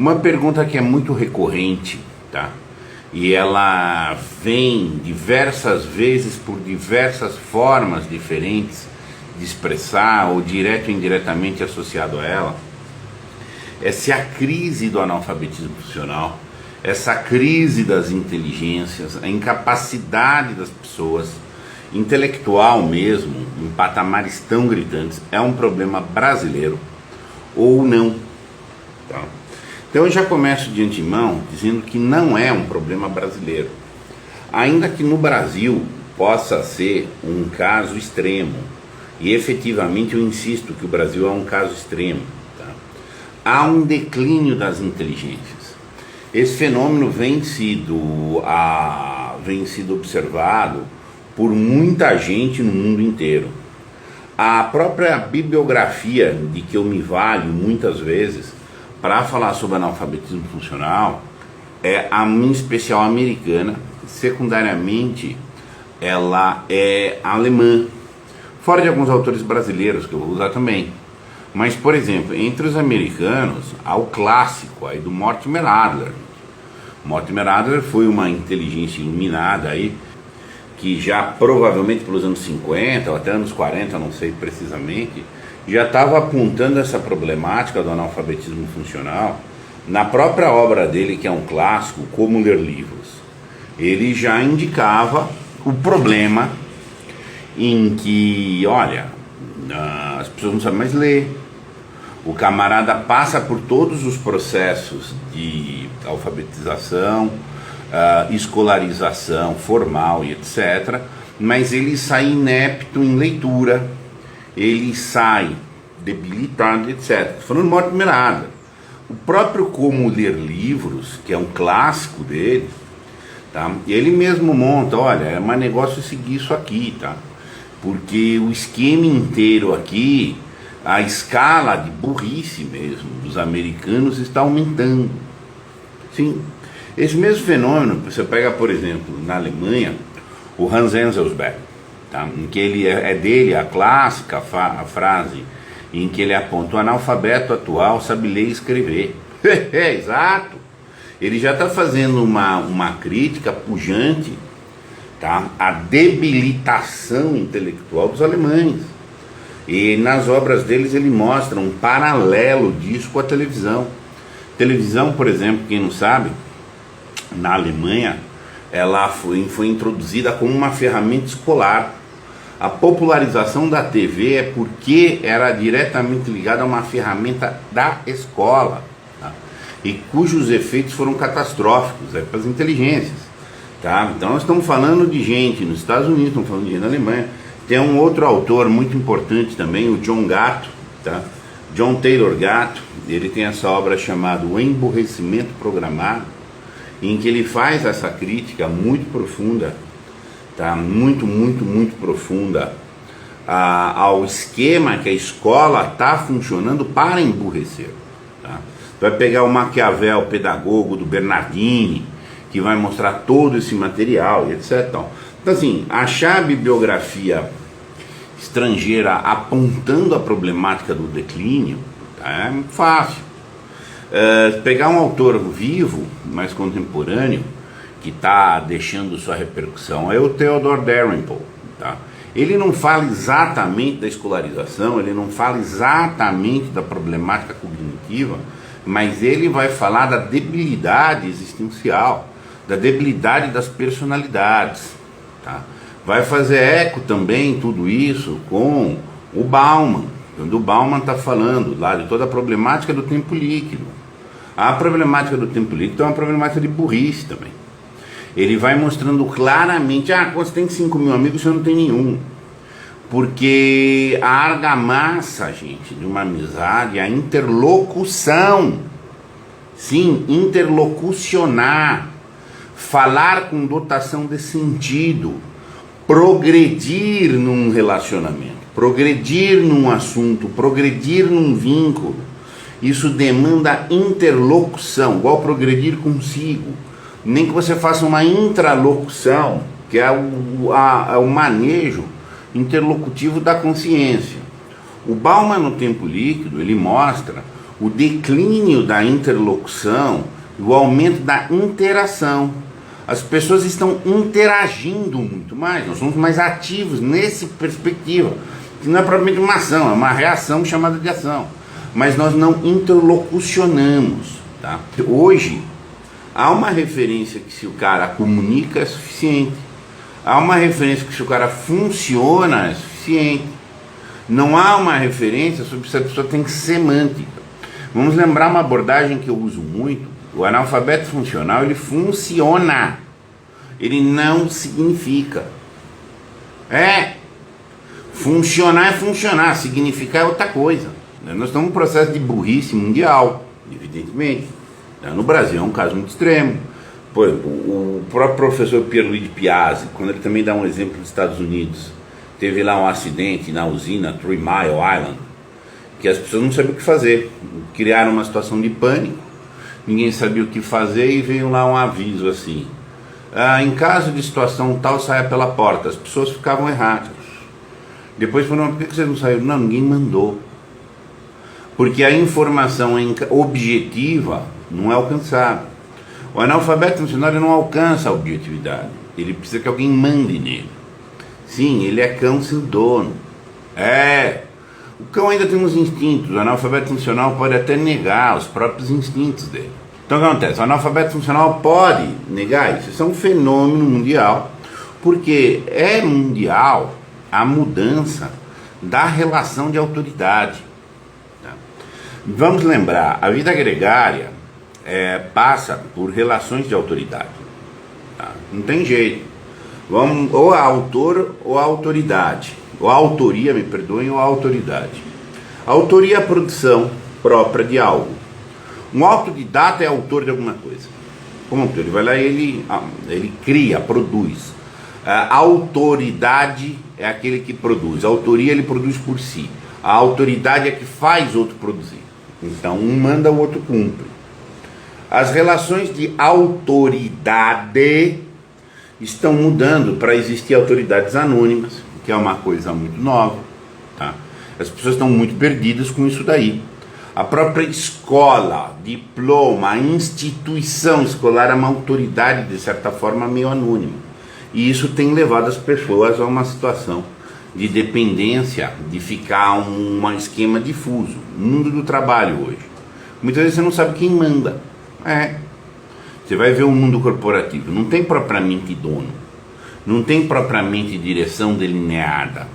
Uma pergunta que é muito recorrente, tá? E ela vem diversas vezes por diversas formas diferentes de expressar ou direto ou indiretamente associado a ela, é se a crise do analfabetismo funcional, essa crise das inteligências, a incapacidade das pessoas, intelectual mesmo, em patamares tão gritantes, é um problema brasileiro ou não, tá? Então eu já começo de antemão dizendo que não é um problema brasileiro, ainda que no Brasil possa ser um caso extremo, e efetivamente eu insisto que o Brasil é um caso extremo, tá? Há um declínio das inteligências. Esse fenômeno vem sido observado por muita gente no mundo inteiro. A própria bibliografia de que eu me valho muitas vezes para falar sobre analfabetismo funcional é a minha especial americana, secundariamente ela é alemã, fora de alguns autores brasileiros que eu vou usar também. Mas, por exemplo, entre os americanos há o clássico aí do Mortimer Adler. Mortimer Adler foi uma inteligência iluminada aí, que já provavelmente pelos anos 50 ou até anos 40, não sei precisamente, já estava apontando essa problemática do analfabetismo funcional na própria obra dele, que é um clássico, Como Ler Livros. Ele já indicava o problema em que, olha, as pessoas não sabem mais ler, o camarada passa por todos os processos de alfabetização, escolarização formal e etc., mas ele sai inepto em leitura, ele sai debilitado, etc. Falando Mortimer Adler. O próprio Como Ler Livros, que é um clássico dele, tá? Ele mesmo monta, olha, é mais negócio seguir isso aqui, tá? Porque o esquema inteiro aqui, a escala de burrice mesmo dos americanos está aumentando. Sim, esse mesmo fenômeno, você pega, por exemplo, na Alemanha, o Hans Enzensberger, tá? Em que ele é dele a clássica a frase em que ele aponta: o analfabeto atual sabe ler e escrever. É, exato. Ele já está fazendo uma crítica pujante, tá? A debilitação intelectual dos alemães. E nas obras deles ele mostra um paralelo disso com a televisão. Televisão, por exemplo, quem não sabe, na Alemanha, ela foi introduzida como uma ferramenta escolar. A popularização da TV é porque era diretamente ligada a uma ferramenta da escola, tá? E cujos efeitos foram catastróficos para as inteligências, tá? Então nós estamos falando de gente nos Estados Unidos, estamos falando de gente na Alemanha. Tem um outro autor muito importante também, o John Gatto, tá? John Taylor Gatto. Ele tem essa obra chamada O Emburrecimento Programado, em que ele faz essa crítica muito profunda, tá? Muito profunda ao esquema que a escola está funcionando para emburrecer, tá? Vai pegar o Maquiavel Pedagogo do Bernardini, que vai mostrar todo esse material e etc. Então assim, achar a bibliografia estrangeira apontando a problemática do declínio, tá? É muito fácil. Pegar um autor vivo, mais contemporâneo, que está deixando sua repercussão, é o Theodore Dalrymple, tá? Ele não fala exatamente da escolarização, ele não fala exatamente da problemática cognitiva, mas ele vai falar da debilidade existencial, da debilidade das personalidades, tá? Vai fazer eco também tudo isso com o Bauman, quando o Bauman está falando lá de toda a problemática do tempo líquido. A problemática do tempo líquido é uma problemática de burrice também. Ele vai mostrando claramente: você tem 5 mil amigos, você não tem nenhum. Porque a argamassa, gente, de uma amizade é a interlocução. Sim, interlocucionar. Falar com dotação de sentido. Progredir num relacionamento. Progredir num assunto. Progredir num vínculo. Isso demanda interlocução, igual progredir consigo. Nem que você faça uma intralocução, que é o manejo interlocutivo da consciência. O Bauman no Tempo Líquido, ele mostra o declínio da interlocução e o aumento da interação. As pessoas estão interagindo muito mais, nós somos mais ativos nessa perspectiva, que não é propriamente uma ação, é uma reação chamada de ação, mas nós não interlocucionamos, tá? Hoje, há uma referência que se o cara comunica é suficiente, há uma referência que se o cara funciona é suficiente, não há uma referência sobre se a pessoa tem semântica. Vamos lembrar uma abordagem que eu uso muito: o analfabeto funcional, ele funciona, ele não significa. Funcionar é funcionar, significar é outra coisa. Nós estamos num processo de burrice mundial, evidentemente. No Brasil é um caso muito extremo. Pô, o próprio professor Pierluigi Piazzi, quando ele também dá um exemplo dos Estados Unidos, teve lá um acidente na usina 3 Mile Island, que as pessoas não sabiam o que fazer, criaram uma situação de pânico, ninguém sabia o que fazer e veio lá um aviso assim: em caso de situação tal, saia pela porta. As pessoas ficavam erráticas. Depois falaram: por que vocês não saíram? Não, ninguém mandou. Porque a informação objetiva não é alcançada. O analfabeto funcional não alcança a objetividade, ele precisa que alguém mande nele. Sim, ele é cão sem dono. O cão ainda tem uns instintos. O analfabeto funcional pode até negar os próprios instintos dele. Então o que acontece? O analfabeto funcional pode negar isso. Isso é um fenômeno mundial, porque é mundial a mudança da relação de autoridade. Tá? Vamos lembrar, a vida gregária passa por relações de autoridade. Tá? Não tem jeito. Ou a autor ou a autoridade. Ou a autoria, me perdoem, ou a autoridade. A autoria é a produção própria de algo. Um autodidata é autor de alguma coisa. Ponto. Ele vai lá e ele cria, produz. A autoridade é aquele que produz. A autoria ele produz por si. A autoridade é que faz outro produzir. Então um manda, o outro cumpre. As relações de autoridade estão mudando para existir autoridades anônimas, que é uma coisa muito nova, tá? As pessoas estão muito perdidas com isso daí. A própria escola, diploma, a instituição escolar é uma autoridade, de certa forma, meio anônima. E isso tem levado as pessoas a uma situação de dependência, de ficar um esquema difuso. O mundo do trabalho hoje. Muitas vezes você não sabe quem manda. Você vai ver o mundo corporativo, não tem propriamente dono, não tem propriamente direção delineada.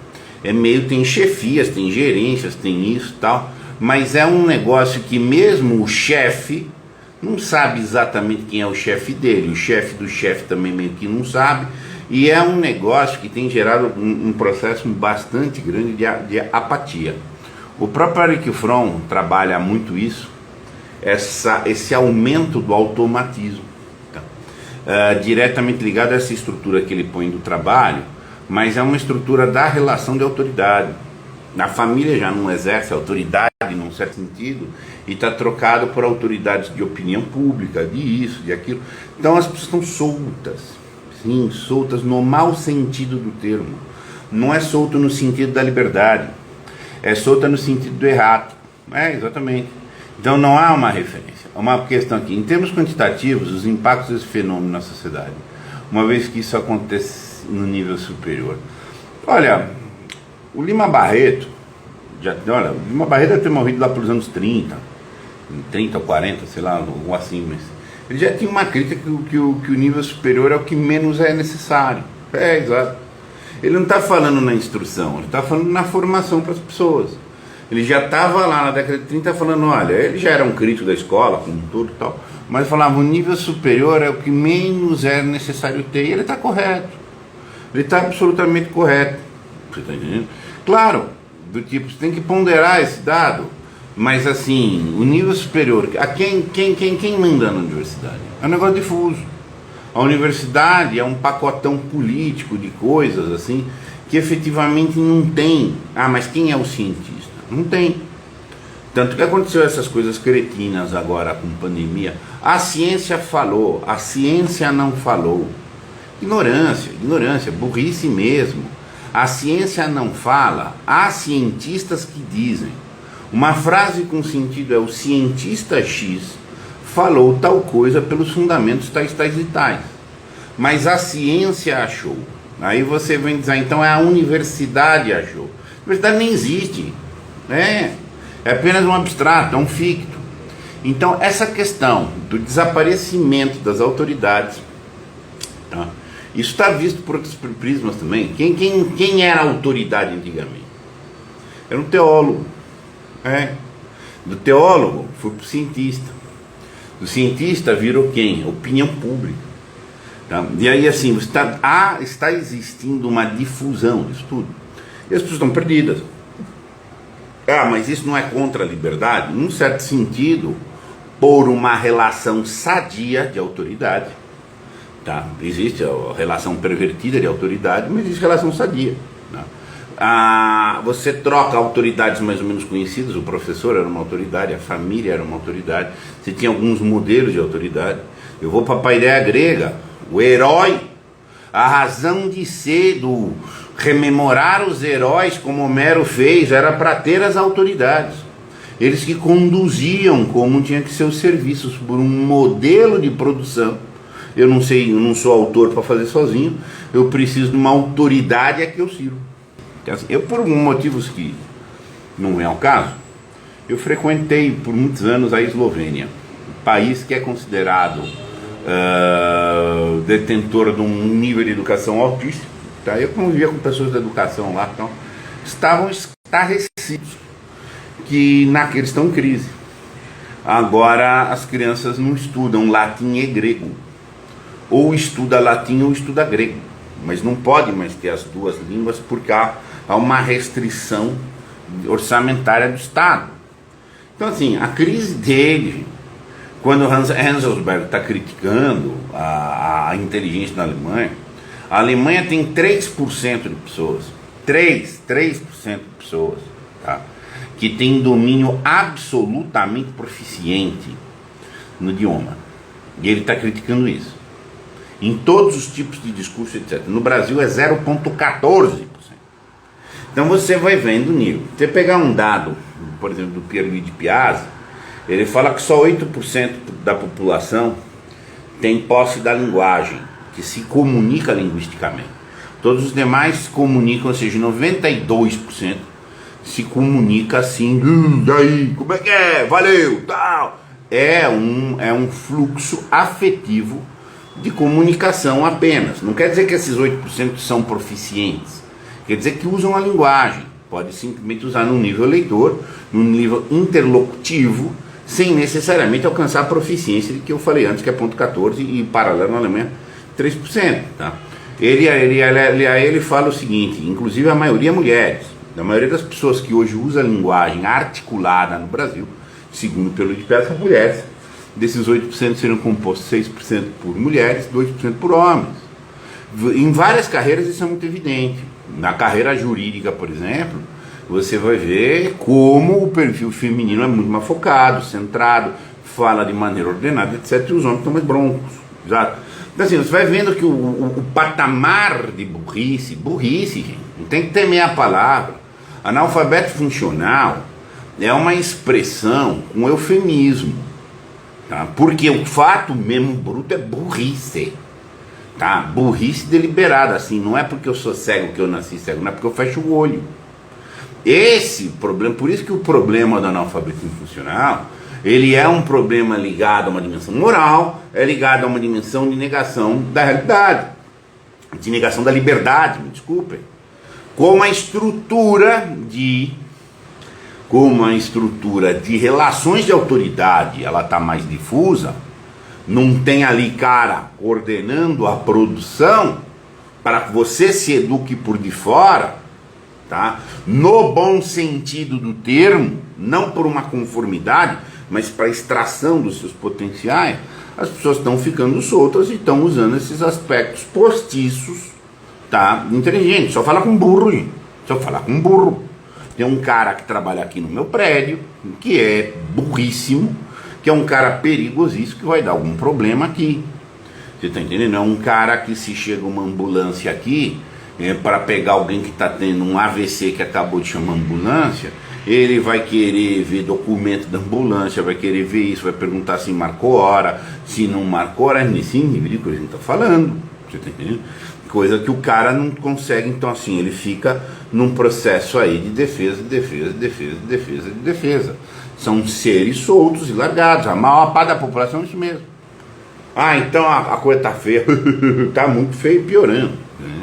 Tem chefias, tem gerências, tem isso e tal, mas é um negócio que mesmo o chefe não sabe exatamente quem é o chefe dele, o chefe do chefe também meio que não sabe, e é um negócio que tem gerado um processo bastante grande de apatia. O próprio Eric Fromm trabalha muito isso, esse aumento do automatismo, tá? Diretamente ligado a essa estrutura que ele põe do trabalho, mas é uma estrutura da relação de autoridade. A família já não exerce autoridade num certo sentido e está trocado por autoridades de opinião pública, de isso, de aquilo. Então as pessoas estão soltas, sim, soltas no mau sentido do termo. Não é solto no sentido da liberdade, é solta no sentido do errado. Exatamente. Então não há uma referência. Uma questão aqui, em termos quantitativos, os impactos desse fenômeno na sociedade, uma vez que isso acontece no nível superior. Olha, o Lima Barreto, o Lima Barreto deve ter morrido lá pelos anos 30 ou 40, sei lá, algo assim, mas ele já tinha uma crítica que o nível superior é o que menos é necessário. Exato. Ele não está falando na instrução, ele está falando na formação para as pessoas. Ele já estava lá na década de 30 falando, olha, ele já era um crítico da escola, como tudo e tal, mas falava, o nível superior é o que menos é necessário ter, e ele está correto. Ele está absolutamente correto. Você está entendendo? Claro, do tipo, você tem que ponderar esse dado, mas assim, o nível superior, quem manda na universidade? É um negócio difuso. A universidade é um pacotão político de coisas assim, que efetivamente não tem. Mas quem é o cientista? Não tem. Tanto que aconteceu essas coisas cretinas agora com pandemia. A ciência falou, a ciência não falou. Ignorância, burrice mesmo. A ciência não fala, há cientistas que dizem. Uma frase com sentido é: o cientista X falou tal coisa pelos fundamentos tais, tais e tais. Mas a ciência achou. Aí você vem dizer, então a universidade achou. A universidade nem existe. É apenas um abstrato, é um ficto. Então essa questão do desaparecimento das autoridades, tá? Isso está visto por outros prismas também. Quem era a autoridade antigamente? Era um teólogo. Do teólogo foi para o cientista. Do cientista virou quem? Opinião pública. Tá? E aí assim, está existindo uma difusão disso tudo. E as pessoas estão perdidas. Mas isso não é contra a liberdade? Num certo sentido, por uma relação sadia de autoridade. Tá? Existe a relação pervertida de autoridade, mas existe relação sadia. Tá? Você troca autoridades mais ou menos conhecidas. O professor era uma autoridade, a família era uma autoridade, você tinha alguns modelos de autoridade. Eu vou para a ideia grega, o herói, a razão de ser do rememorar os heróis, como Homero fez, era para ter as autoridades. Eles que conduziam como tinha que ser os serviços por um modelo de produção. Eu não sei, eu não sou autor para fazer sozinho, eu preciso de uma autoridade a que eu sirvo. Eu, por alguns motivos que não é o caso, eu frequentei por muitos anos a Eslovênia, um país que é considerado detentor de um nível de educação altíssimo. Tá? Eu convivia com pessoas da educação lá, então, estavam estarrecidos que eles estão em crise. Agora as crianças não estudam latim e grego, ou estuda latim ou estuda grego, mas não pode mais ter as duas línguas porque há uma restrição orçamentária do Estado. Então assim, a crise dele, quando Hans Enzensberger está criticando a inteligência da Alemanha, a Alemanha tem 3% de pessoas, 3% de pessoas, tá? Que tem domínio absolutamente proficiente no idioma. E ele está criticando isso. Em todos os tipos de discurso, etc. No Brasil é 0,14%. Então você vai vendo o nível. Você pegar um dado, por exemplo, do Pierluigi Piazza, ele fala que só 8% da população tem posse da linguagem, que se comunica linguisticamente. Todos os demais se comunicam, ou seja, 92% se comunica assim, daí, como é que é? Valeu, tal. É um fluxo afetivo de comunicação apenas. Não quer dizer que esses 8% são proficientes. Quer dizer que usam a linguagem. Pode simplesmente usar num nível leitor, num nível interlocutivo, sem necessariamente alcançar a proficiência de que eu falei antes, que é 0,14 e paralelo na Alemanha 3%. Tá? Ele fala o seguinte, inclusive a maioria mulheres. A maioria das pessoas que hoje usa a linguagem articulada no Brasil, segundo pelo IDPES, são mulheres. Desses 8% seriam compostos 6% por mulheres, 2% por homens. Em várias carreiras isso é muito evidente. Na carreira jurídica, por exemplo, você vai ver como o perfil feminino é muito mais focado, centrado, fala de maneira ordenada, etc. E os homens estão mais broncos. Exato. Então assim, você vai vendo que o patamar de burrice, gente, não tem que temer a palavra. Analfabeto funcional é uma expressão, um eufemismo. Tá? Porque o fato mesmo bruto é burrice. Tá? Burrice deliberada, assim, não é porque eu sou cego que eu nasci cego, não é porque eu fecho o olho. Esse problema, por isso que o problema do analfabetismo funcional, ele é um problema ligado a uma dimensão moral, é ligado a uma dimensão de negação da realidade, de negação da liberdade, me desculpem. Como a estrutura de relações de autoridade, ela está mais difusa, não tem ali cara ordenando a produção para que você se eduque por de fora, tá? No bom sentido do termo, não por uma conformidade, mas para extração dos seus potenciais. As pessoas estão ficando soltas e estão usando esses aspectos postiços, tá? Inteligente. Só fala com burro, gente. Só falar com burro. Tem um cara que trabalha aqui no meu prédio, que é burríssimo, que é um cara perigosíssimo, que vai dar algum problema aqui. Você está entendendo? É um cara que, se chega uma ambulância aqui, para pegar alguém que está tendo um AVC, que acabou de chamar ambulância, ele vai querer ver documento da ambulância, vai querer ver isso, vai perguntar se marcou hora, se não marcou hora, nesse nível de coisa que a gente está falando, você tá entendendo? Coisa que o cara não consegue, então assim, ele fica num processo aí de defesa, defesa. São seres soltos e largados, a maior parte da população é isso mesmo. Ah, então a coisa tá feia, tá muito feia e piorando, né?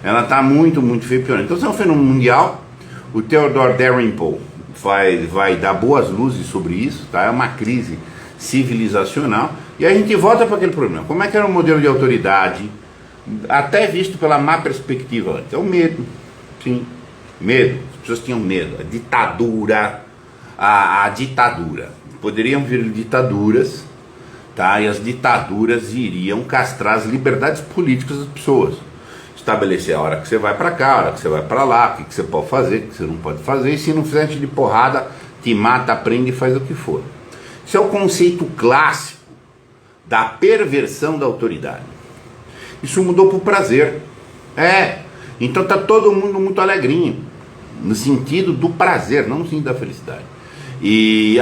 Ela tá muito feia e piorando. Então isso é um fenômeno mundial. O Theodore Dalrymple vai dar boas luzes sobre isso, tá? É uma crise civilizacional. E a gente volta para aquele problema. Como é que era o modelo de autoridade, até visto pela má perspectiva antes? É o medo, sim, medo. As pessoas tinham medo. A ditadura, a ditadura. Poderiam vir ditaduras, tá? E as ditaduras iriam castrar as liberdades políticas das pessoas. Estabelecer a hora que você vai para cá, a hora que você vai para lá, o que você pode fazer, o que você não pode fazer, e se não fizer de porrada, te mata, prende e faz o que for. Isso é o conceito clássico da perversão da autoridade. Isso mudou para o prazer. Então tá todo mundo muito alegrinho, no sentido do prazer, não no sentido da felicidade. E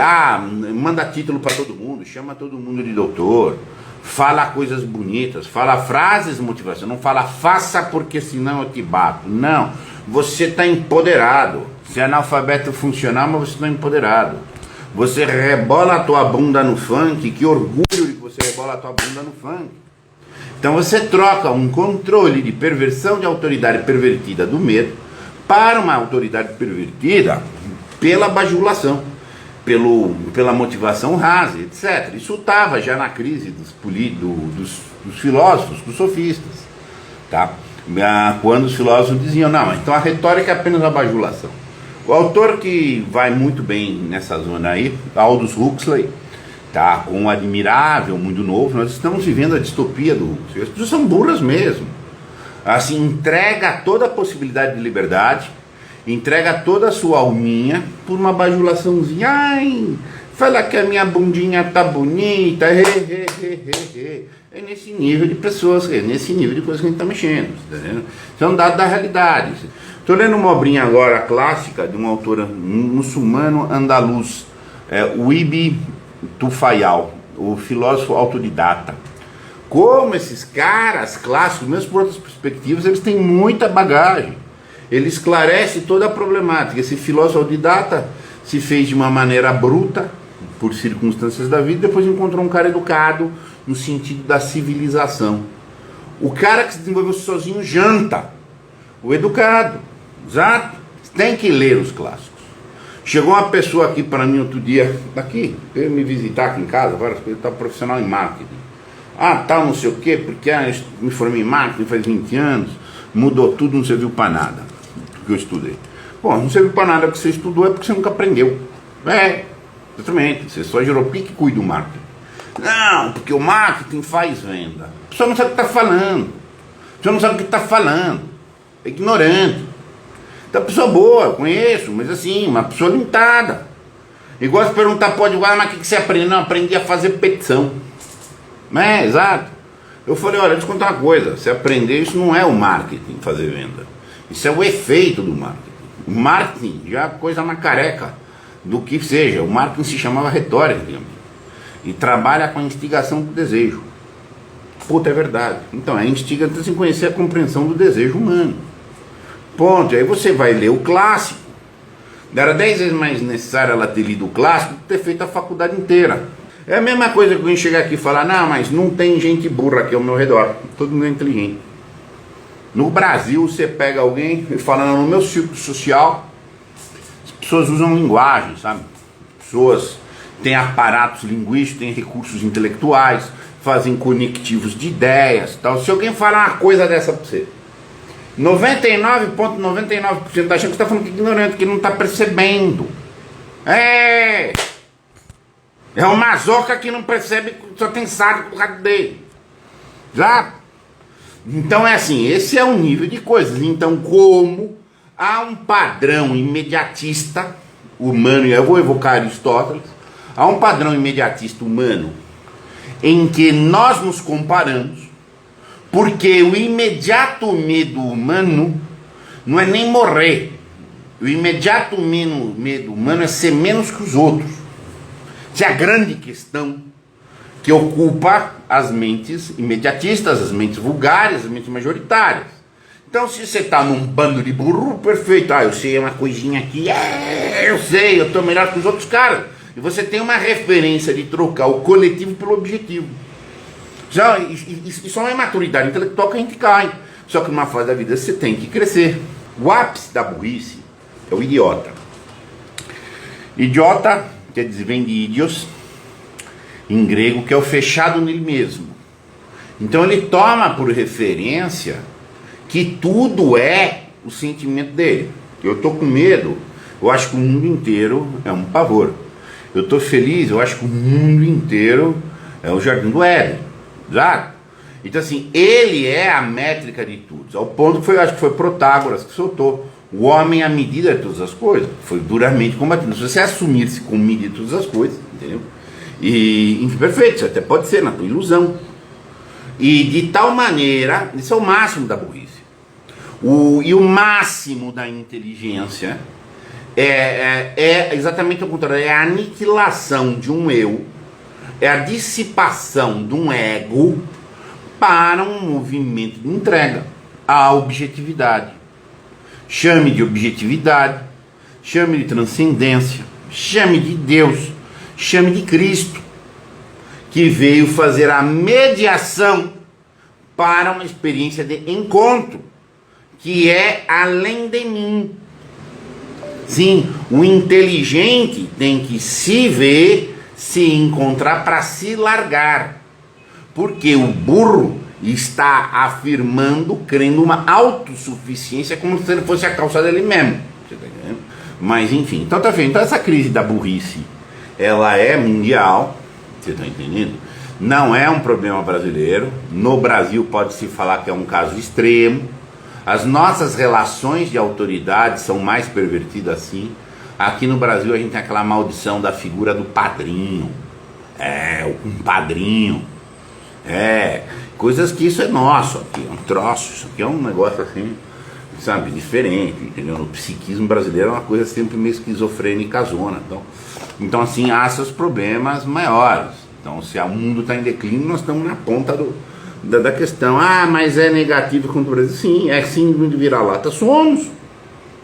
manda título para todo mundo, chama todo mundo de doutor, fala coisas bonitas, fala frases motivacionais, não fala faça porque senão eu te bato. Não, você está empoderado. Você é analfabeto funcional, mas você está empoderado. Você rebola a tua bunda no funk, que orgulho de que você rebola a tua bunda no funk. Então você troca um controle de perversão de autoridade pervertida do medo para uma autoridade pervertida pela bajulação, pela motivação rasa, etc. Isso estava já na crise dos filósofos, dos sofistas, tá? Quando os filósofos diziam, não, então a retórica é apenas a bajulação. O autor que vai muito bem nessa zona aí, Aldous Huxley, tá? Com o Admirável Mundo Novo, nós estamos vivendo a distopia do Huxley. As pessoas são burras mesmo. Assim, entrega toda a possibilidade de liberdade, entrega toda a sua alminha por uma bajulaçãozinha. Ai, fala que a minha bundinha tá bonita. É nesse nível de pessoas, é nesse nível de coisas que a gente tá mexendo, tá vendo? Isso é um dado da realidade. Estou lendo uma obrinha agora clássica de um autor muçulmano andaluz, o Ibn Tufayl, o filósofo autodidata. Como esses caras clássicos, mesmo por outras perspectivas, eles têm muita bagagem. Ele esclarece toda a problemática. Esse filósofo autodidata se fez de uma maneira bruta, por circunstâncias da vida, depois encontrou um cara educado, no sentido da civilização. O cara que se desenvolveu sozinho janta. O educado. Exato. Tem que ler os clássicos. Chegou uma pessoa aqui para mim outro dia, daqui, veio me visitar aqui em casa, várias coisas, estava profissional em marketing. Tal, não sei o quê, porque eu me formei em marketing faz 20 anos, mudou tudo, não serviu para nada, o que eu estudei. Bom, não serviu para nada porque você estudou, é porque você nunca aprendeu. Exatamente, você só gerou pique e cuida do marketing. Não, porque o marketing faz venda. A pessoa não sabe o que está falando. A pessoa não sabe o que está falando. É ignorante. Então, pessoa boa, eu conheço, mas assim, uma pessoa limitada. E gosta de perguntar, pode, mas o que você aprendeu? Não, aprendi a fazer petição. Exato. Eu falei, olha, deixa eu contar uma coisa. Você aprender, isso não é o marketing, fazer venda. Isso é o efeito do marketing. O marketing já é coisa na careca do que seja. O marketing se chamava retórica, digamos. E trabalha com a instigação do desejo. Puta, é verdade. Então, é instiga sem conhecer a compreensão do desejo humano. Ponto. Aí você vai ler o clássico. Era 10 vezes mais necessário ela ter lido o clássico do que ter feito a faculdade inteira. É a mesma coisa que alguém chegar aqui e falar, não, mas não tem gente burra aqui ao meu redor. Todo mundo é inteligente. No Brasil, você pega alguém e fala, no meu círculo social, as pessoas usam linguagem, sabe? Pessoas têm aparatos linguísticos, têm recursos intelectuais, fazem conectivos de ideias, tal. Se alguém falar uma coisa dessa pra você, 99,99% tá achando que você tá falando que é ignorante, que não tá percebendo. É um masoca que não percebe que só tem saco pro lado dele. Já? Então é assim, esse é um nível de coisas. Então, como há um padrão imediatista humano, e eu vou evocar Aristóteles, há um padrão imediatista humano em que nós nos comparamos, porque o imediato medo humano não é nem morrer. O imediato medo humano é ser menos que os outros. Essa é a grande questão que ocupa as mentes imediatistas, as mentes vulgares, as mentes majoritárias. Então, se você está num bando de burro, perfeito. Eu sei uma coisinha aqui, eu sei, eu estou melhor que os outros caras. E você tem uma referência de trocar o coletivo pelo objetivo. Isso é uma imaturidade intelectual que a gente cai. Só que numa fase da vida você tem que crescer. O ápice da burrice é o idiota. Idiota, quer dizer, vem de idios, em grego, que é o fechado nele mesmo. Então ele toma por referência que tudo é o sentimento dele. Eu estou com medo, eu acho que o mundo inteiro é um pavor. Eu estou feliz, eu acho que o mundo inteiro é o jardim do Éden. Exato? Então assim, ele é a métrica de tudo. Ao ponto que acho que foi Protágoras que soltou. O homem é a medida de todas as coisas. Foi duramente combatido. Se você assumir-se como medida de todas as coisas, entendeu? E, enfim, perfeito, isso até pode ser na tua ilusão. E de tal maneira, isso é o máximo da burrice. E o máximo da inteligência é exatamente o contrário. É a aniquilação de um eu, é a dissipação de um ego para um movimento de entrega à objetividade. Chame de objetividade, chame de transcendência, chame de Deus, chame de Cristo, que veio fazer a mediação para uma experiência de encontro, que é além de mim. Sim, o inteligente tem que se ver, se encontrar para se largar, porque o burro está afirmando, crendo uma autossuficiência como se ele fosse a calça dele mesmo. Você tá entendendo? Mas enfim, então tá vendo? Então essa crise da burrice, ela é mundial, você está entendendo? Não é um problema brasileiro. No Brasil pode-se falar que é um caso extremo. As nossas relações de autoridade são mais pervertidas assim. Aqui no Brasil a gente tem aquela maldição da figura do padrinho. Um padrinho. Coisas que isso é nosso aqui, é um troço, isso aqui é um negócio assim, sabe, diferente, entendeu? No psiquismo brasileiro é uma coisa sempre meio esquizofrênica zona. Então assim, há seus problemas maiores. Então se o mundo está em declínio, nós estamos na ponta da questão. Mas é negativo contra o Brasil? Sim, é síndrome de vira-lata. Somos.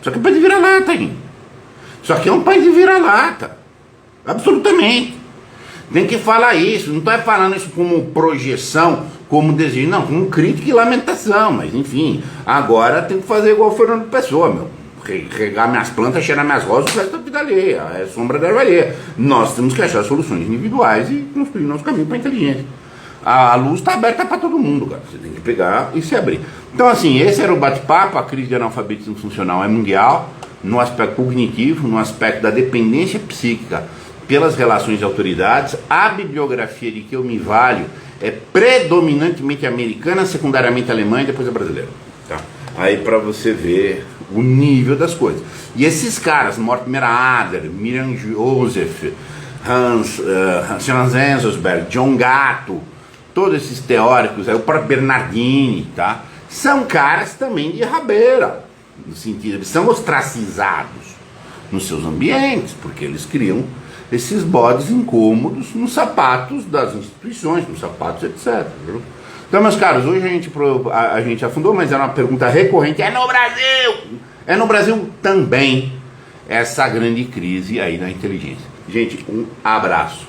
Só que é um país de vira-lata, hein? Só que é um país de vira-lata. Absolutamente. Tem que falar isso. Não estou falando isso como projeção, como desejo, não, como crítica e lamentação. Mas enfim, agora tem que fazer igual o Fernando Pessoa, meu. Regar minhas plantas, cheirar minhas rosas, o resto da vida alheia, é sombra da erva alheia. Nós temos que achar soluções individuais e construir nosso caminho para a inteligência. A luz está aberta para todo mundo, cara. Você tem que pegar e se abrir. Então assim, esse era o bate-papo. A crise de analfabetismo funcional é mundial, no aspecto cognitivo, no aspecto da dependência psíquica pelas relações de autoridades. A bibliografia de que eu me valho é predominantemente americana, secundariamente alemã e depois é brasileira. Tá? Aí para você ver o nível das coisas. E esses caras, Mortimer Adler, Miriam Joseph, Hans Enzensberger, John Gatto, todos esses teóricos, aí o próprio Bernardini, tá? São caras também de rabeira, no sentido, eles são ostracizados nos seus ambientes, porque eles criam esses bodes incômodos nos sapatos das instituições, nos sapatos, etc. Viu? Então, meus caros, hoje a gente afundou, mas era uma pergunta recorrente. É no Brasil! É no Brasil também essa grande crise aí da inteligência. Gente, um abraço.